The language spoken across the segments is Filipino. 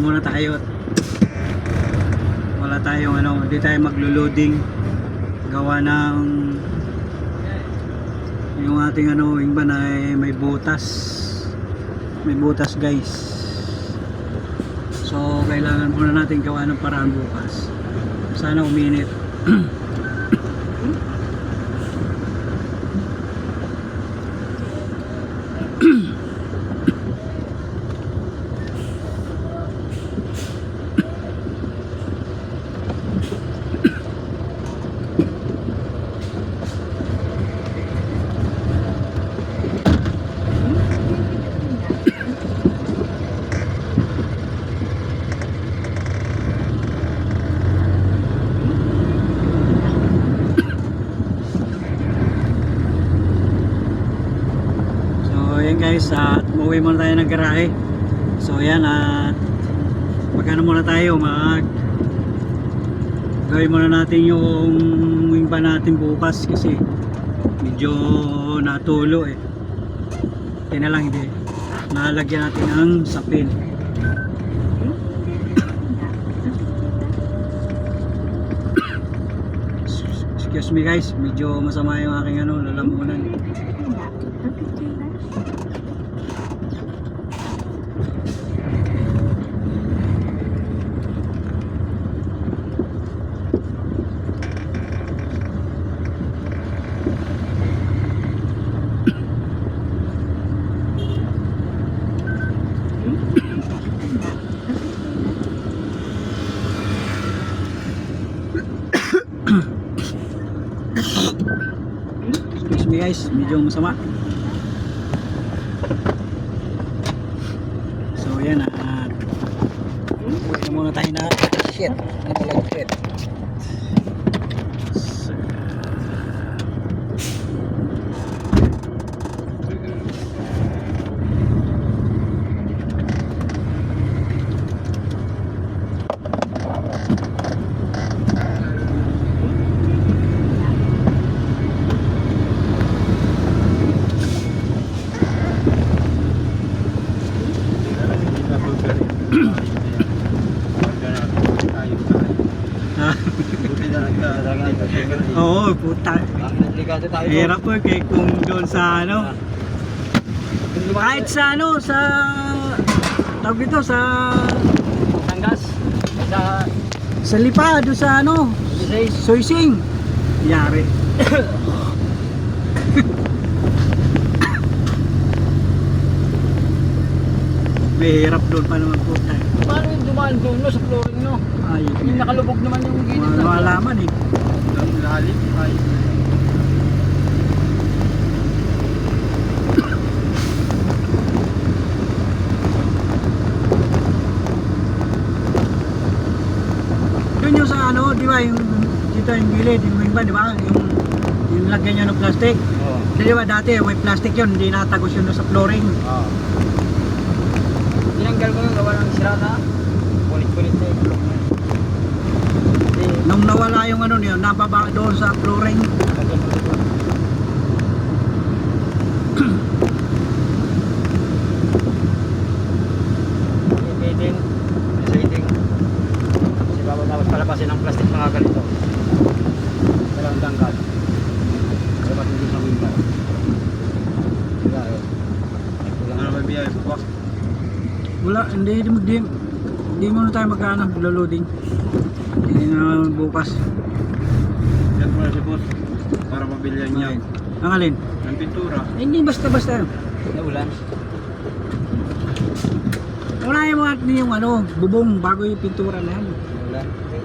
muna tayo. Wala tayong ano, hindi tayo maglo-loading. Gawa ng yung ating ano, yung van ay may butas. May butas guys. So kailangan muna natin gawa ng paraan bukas. Sana uminit. Guys, at umuwi muna tayo ng garahe. So yan, at magkano muna tayo, gawin muna natin yung wing van natin bukas kasi medyo natulo eh. Tina lang, hindi nalagyan natin ang sapin. Excuse me guys, medyo masama yung aking ano, lalamunan. Excuse me guys, medyo masama. So yan, at uwi muna tayo na shit. Shit. Oo, puta. Hirap po kay kung doon sa ano. Kahit sa ano, sa tawag ito, sa Tangas. sa Lipa, doon sa ano, Soysing. Yari. May hirap doon pa naman po tayo. Paano yung dumaan doon no, sa flooring no? Ayun. Yung nakalubog naman yung gilid na. Malaman eh. Ang lalim. Ay. Doon yung sa ano, di ba, yung dito yung gilid, yung wing van, di ba? Yung lagyan niya ng plastic. Oo. Di ba dati, may plastic yun, hindi natagos yun sa flooring. Oo. Tinanggal ko yung gawa ng sirata. Punit-punit na yung blok na. Nung nawala yung ano niya, nababa doon sa flooring. Lagyan mo dito. Ipitin. Isaiting. Kasi bago tapos palapasin ang plastic na kagalito. Dalawang tanggal. Palapasin dito sa window. Wala eh. Ano ba biyay? Bukas? Wala, hindi muna tayo magkano, loading. Hindi na bukas. Yan muna si boss para mabilyan niya Ang alin? ng pintura. Hindi basta-basta. Naulan. Unahin mo natin yung ano, bubong bago yung pintura na yan. Naulan. Okay.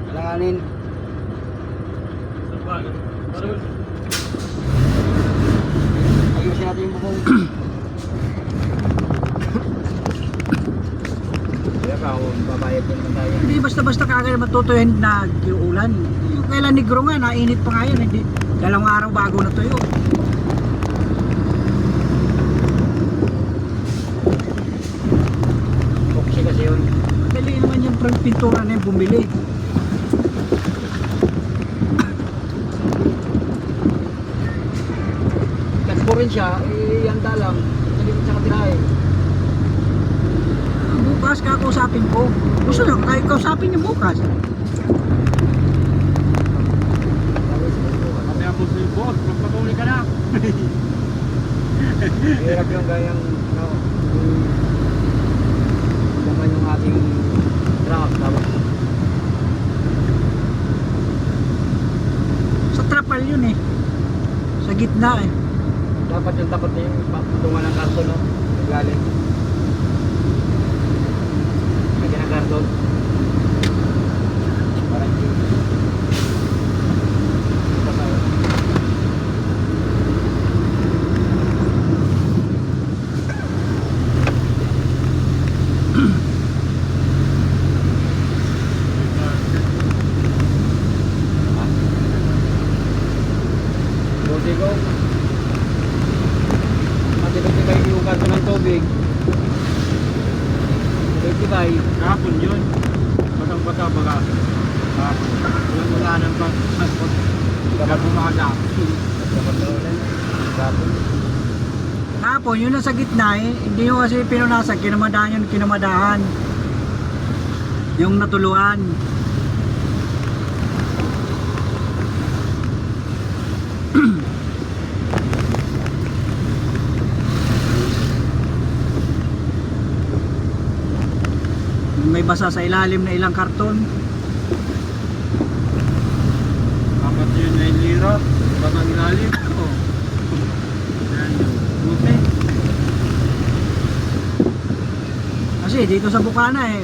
Alanganin. Ayusin natin yung bubong. Kaya ka, babayad din naman tayo. Hindi basta-basta kagad matutuyin na ulan. Yung kailan negro nga, nainit pa nga yan. Hindi, dalawang araw bago natuyo. Boxy kasi yun. Madali naman yung pintura na yung bumili. Rin siya, ihanda lang. Nalimit sa katirahe. bukas kakausapin ko. Gusto nyo, kausapin niyo bukas. Kami ako sa boss, magpakauli ka na. Hirap yung gayang, ano, naman yung ating truck. Tapos, Sa trapal yun eh. Sa gitna eh. dapat yung takot na yung patungan ng karton, no? Galing. Lagyan ng karton. Para hindi. Pasawa. Buti ko. Matibay-tibay yung karton ng tubig. Matibay. Kahapon yun. Batang-bata baga. Kahapon. Wala ng passport. Kaya bumaga. Tapos yun na sa gitna eh. Hindi nyo kasi pinunasan. Kinamadahan yun, kinamadahan. Yung natuluan. May basa sa ilalim na ilang karton. Apat yun 9 lira. Batang ilalim. Oh. Yan. Buti. Kasi dito sa Bukana eh.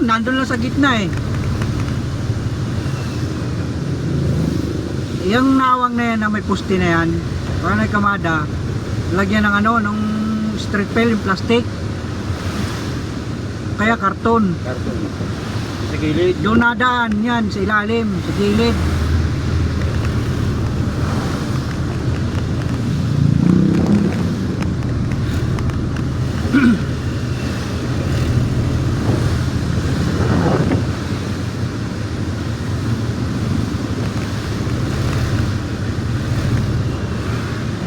Nandun lang sa gitna eh. Yung nawang na yan na may puste na yan, parang may kamada, lagyan ng ano, ng street pail, yung plastic. Kaya karton. Karton. Sa gilid. Doon nadaan yan sa ilalim, sa gilid.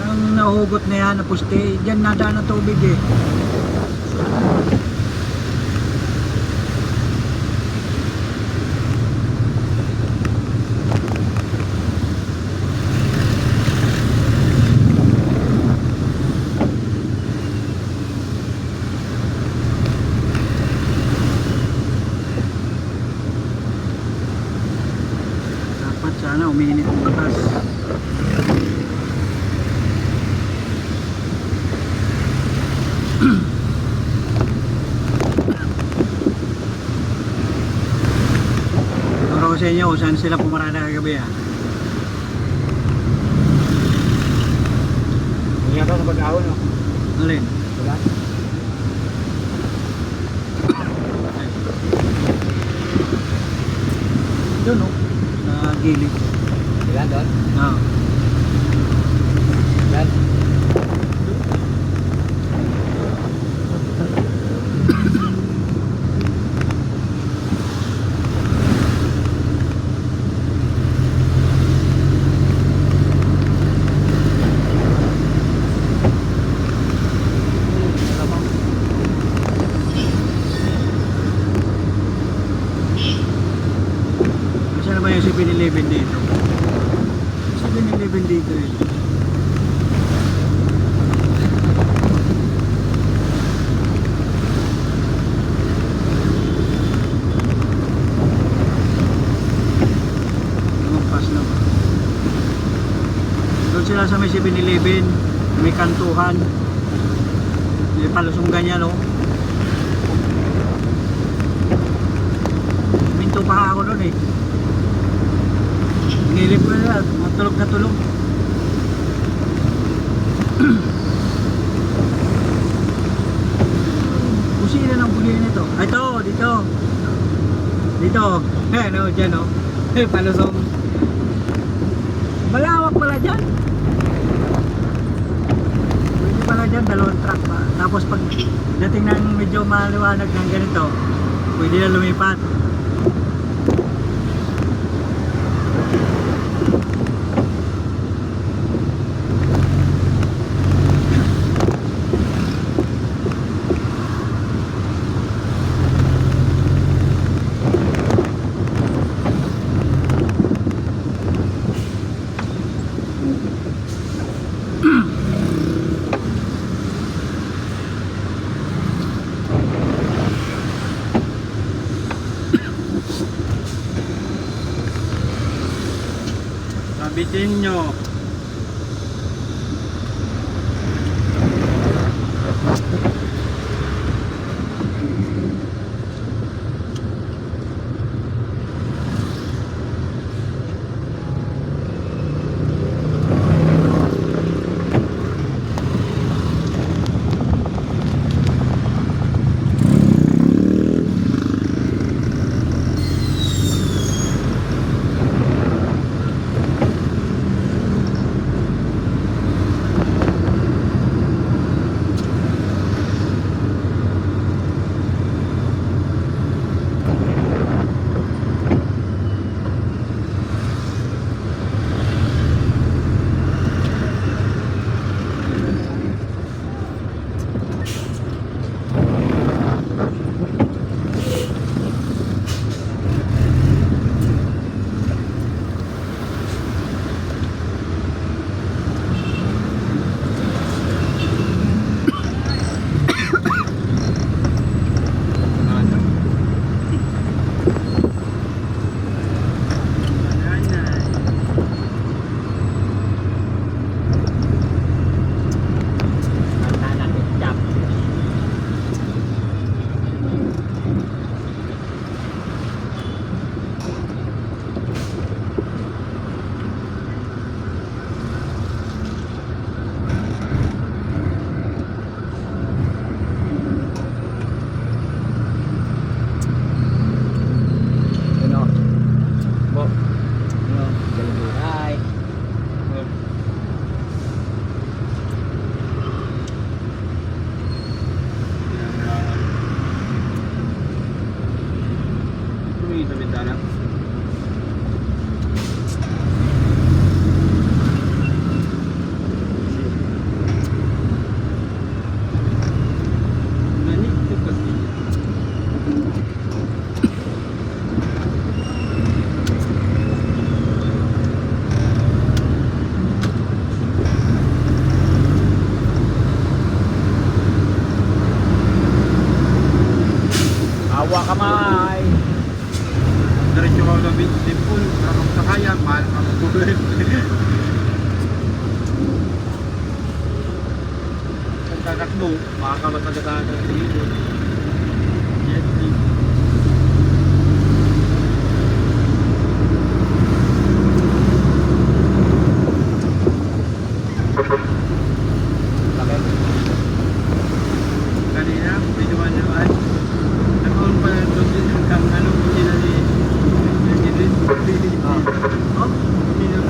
Ang nahugot na yan na puste, dyan nadaan ang tubig eh. Dapat sana uminit ang batas. Turo ko sa inyo kung saan sila pumarada kagabi ah. Hindi ako sa pag-ahon, no? Alin? Wala. Doon oh, sa gilid. Ilan doon? Ah. Ilan? Saan na ba yung 7-Eleven dito? 7-Eleven dito eh. Lumampas na ba? Doon sila sa may 7-Eleven, may kantuhan. May palusong ganyan oh. Minto pa ako doon eh. Nilip ko na, matulog na tulog. Kusina ng buli nito. Ay, ito, dito. Dito. Ano, dyan o. Palusong. Malawak pala dyan. Pwede pala dyan, dalawang truck pa. Tapos pag dating ng medyo maliwanag ng ganito, pwede na lumipat. Kabitin nyo. Ano? Bo. Ano? Galing. Tumingin sa bintana. Ganito kasi. Awa kamay. Diretso ka sa simple. Para sa kaya, mahal ka mag-uwi. Ang tagat mo, makakamatagataan ka dito. Jet ski. Bakit? Kanina, medyo naman. Nakaon pa na doon din hanggang ano kung sila ni President. Oh, sino.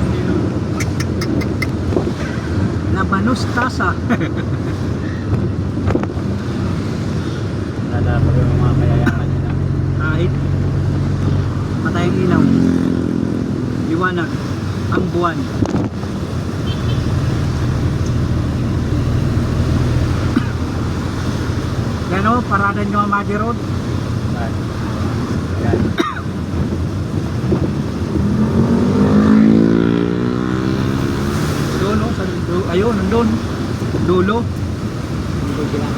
Labanos Tasa. Lalapag yung mga kayayaman nila. Kahit patay ang ilaw, liwanag ang buwan. Yan o, parada nyo ang Madi Road. Yan. Yan. Doon o, ayun, nandun. Dulo. Hindi sila.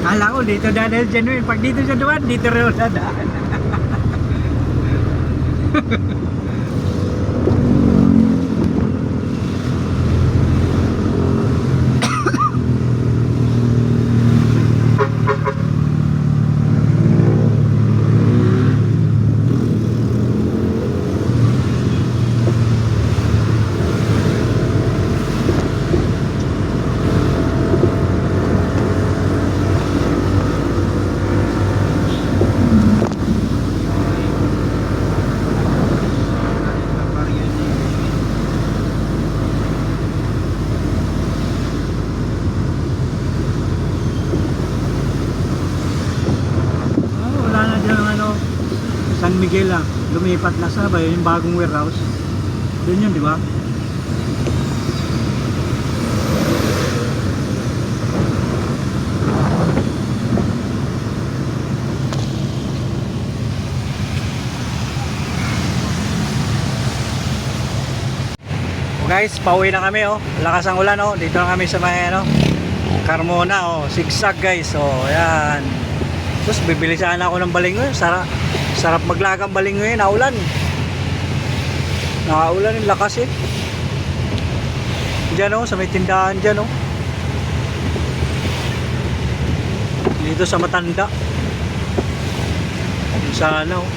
Kala ko dito dadaan dyan eh. Pag dito siya dumaan, dito rin ako dadaan. Wala na dyan ang ano, San Miguel ah. Lumipat na sa ba yung bagong warehouse. Doon yun, di ba? Guys, pauwi na kami oh. Lakas ang ulan oh. Dito na kami sa may ano, Carmona oh. Zigzag guys oh. Ayan. Tapos bibili sana ako ng balingoy. Sarap maglagang balingoy naulan. Nakaulan yung lakas eh. Diyan oh, sa may tindahan diyan oh. Dito sa Matanda. Sana oh.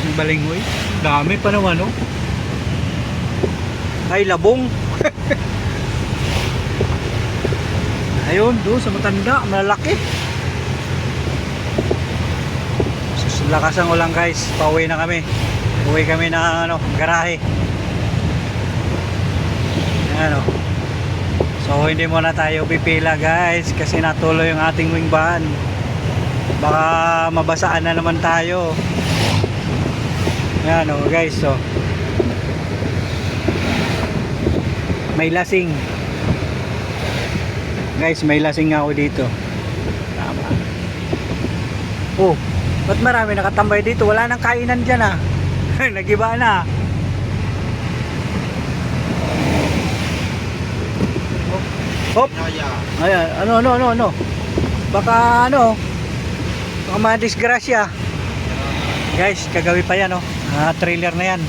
Yung balingoy. Dami pa naman oh. Ay labong. Ayun doon sa Matanda, malaki. Lakas ang ulan guys. Pauwi na kami. Uwi kami na ano, garahe. Ayan oh. So hindi muna tayo pipila guys kasi natuloy yung ating wing van. Baka mabasaan na naman tayo. Ayan o guys so. May lasing. Guys may lasing nga ako dito. Tama. Oh, ba't marami nakatambay dito? Wala nang kainan dyan ah. Nagiba na. Hop. Ayan, ano. Baka ano. Baka madisgrasya. Guys, kagabi pa yan oh. Trailer na yan.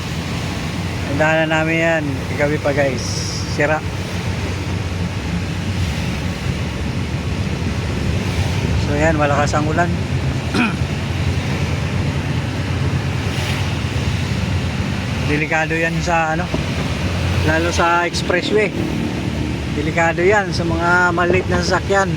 Andahan na namin yan. Kagabi pa guys. Sira. So yan, malakas ang ulan. Delikado yan sa ano, lalo sa expressway. Delikado yan sa mga maliit na sasakyan.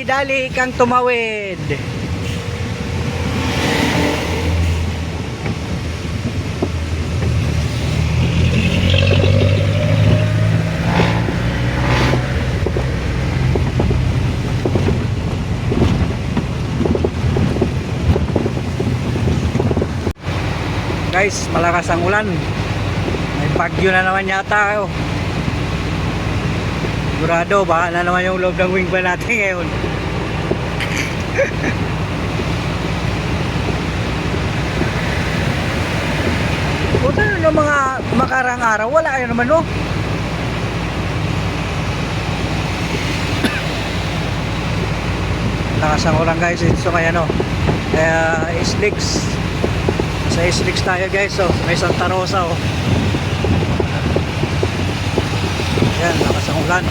Dali kang tumawid. Guys, malakas ang ulan. May bagyo na naman yata oh. Sigurado, baka na naman yung loob ng wing van natin ngayon. Puta na mga makarang araw, wala yun naman no. Lakas ang ulan guys, so kaya no. Kaya Islix. Sa Islix tayo guys, so may Santa Rosa oh. Yan, lakas ang ulan.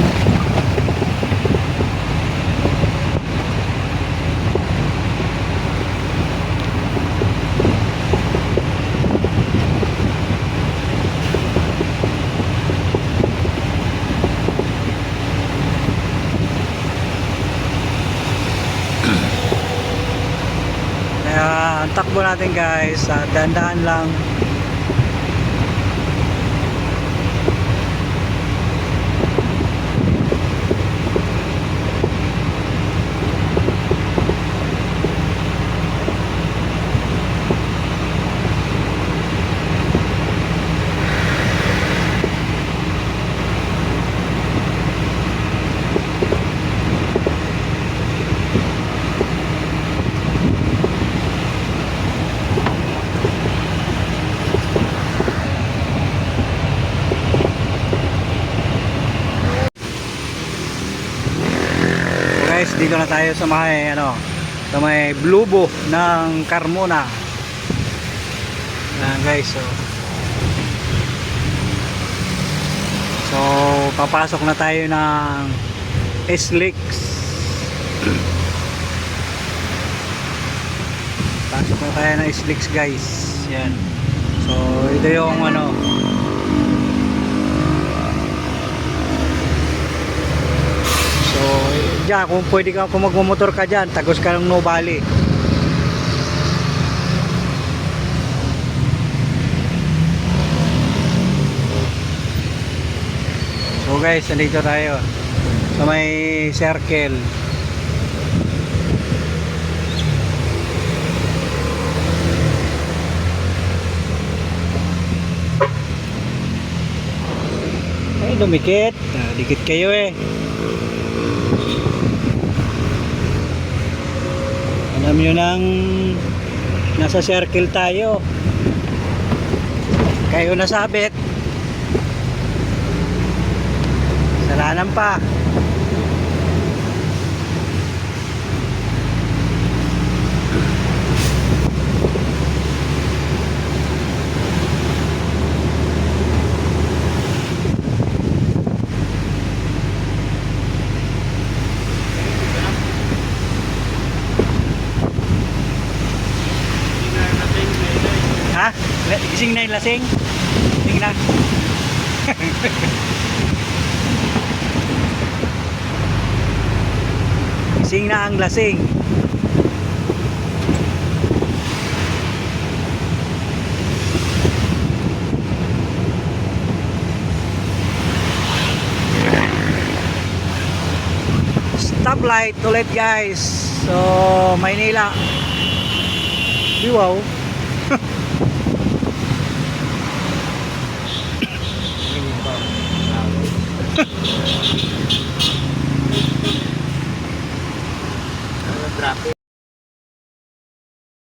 Kaya ang takbo natin guys, dahan-dahan lang. Nandito na tayo sa may sa may Blubo ng Carmona. Yan guys, so papasok na tayo ng SLEX. Pasok na tayo ng SLEX guys. Yan. So ito yung so diyan, kung pwede ka, kung magmumotor ka dyan, tagos ka ng Nuvali. So guys, nandito tayo sa may circle. Ay, dumikit. Dikit kayo eh. Alam nyo nang nasa circle tayo. Kayo nasabit. Salanan pa. Ha? Gising na yung lasing? Gising na. Gising na ang lasing. Stoplight ulit guys. So Maynila. Wow.